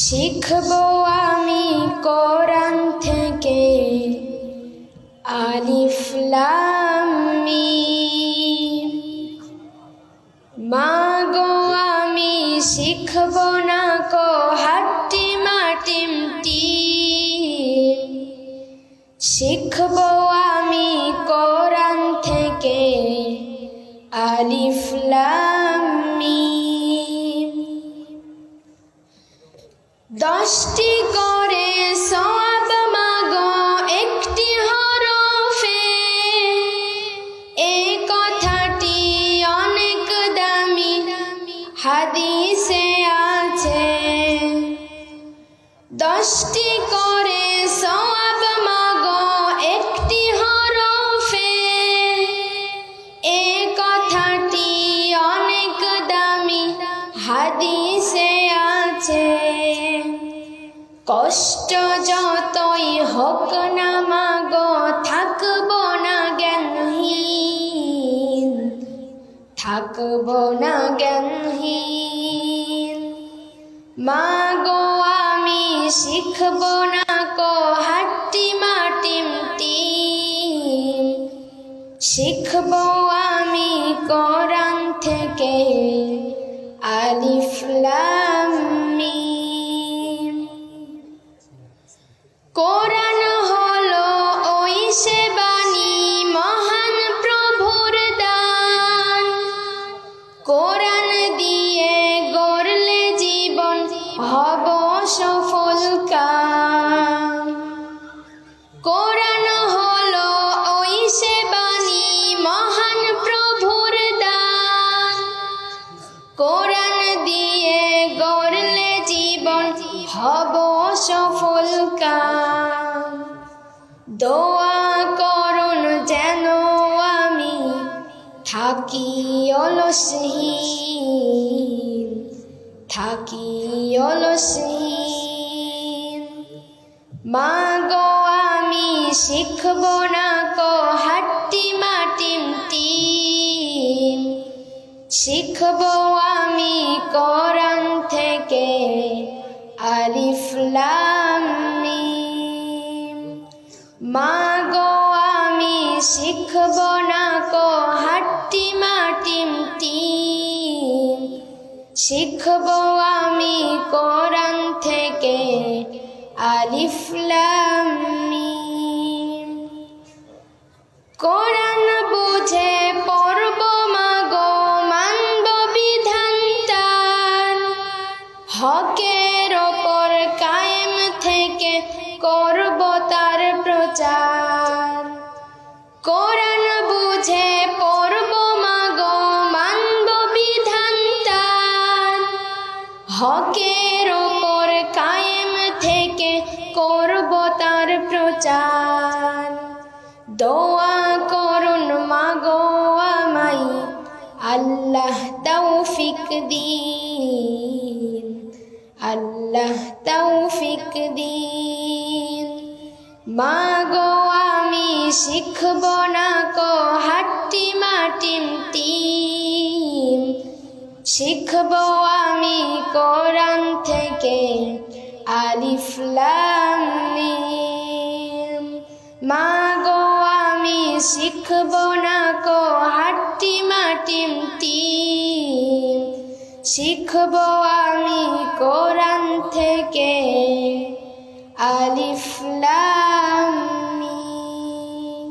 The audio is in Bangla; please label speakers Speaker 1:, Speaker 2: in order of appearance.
Speaker 1: শিখবো আমি কোরআন থেকে আলিফ লাম মিম। মাগো আমি শিখবো না কো হাট্টি মাটিম টিম। শিখবো আমি কোরআন থেকে আলিফ লাম মিম। 10টি করে সওয়াব মাগো একটি হরফে, এই কথাটি অনেক দামি হাদিসে আছে। 10টি করে সওয়াব মাগো একটি হরফে, এই কথাটি অনেক দামি হাদিসে আছে। কষ্ট যতই হোক না মাগো থাকবো না জ্ঞানহীন, থাকবো না জ্ঞানহীন। মাগো আমি শিখবো না কো হাট্টি মাটিম টিম। শিখবো আমি কোরআন থেকে আলিফ লাম মিম। কোরআন হলো ওই সে বাণী মহান প্রভুর দান। কোরআন দিয়ে গড়লে জীবন হব সফল কাম। কোরআন হলো ওই সে বাণী মহান প্রভুর দান। কোরআন দিয়ে গড়লে জীবন হব সফল কাম। দোয়া করুন যেন আমি থাকি অলসহীন, থাকি অলসহীন। মাগো আমি শিখবো না কো হাট্টি মাটিম টিম। শিখবো আমি কোরআন থেকে আলিফ লাম মিম। মাগো আমি শিখবো না কো হাট্টি মাটিম টিম। শিখবো আমি কোরআন থেকে আলিফ লাম মিম। কোরআন বুঝে পড়ব মাগো মানব বিধান তার। হকের ওপর কায়েম থেকে করব তার প্রচার। কোরআন বুঝে পড়ব মাগো মানব বিধান তার। হকের ওপর কায়েম থেকে করব তার প্রচার। দোয়া করুন মাগো আমায় আল্লাহ তৌফিক দিন, আল্লাহ তৌফিক দিন। মাগো আমি শিখবো না কো হাট্টি মাটিম টিম। শিখবো আমি কোরআন থেকে আলিফ লাম মিম। মাগো আমি শিখবো না কো হাট্টি মাটিম টিম। শিখবো আমি কোরআন থেকে আলিফ লাম মিম।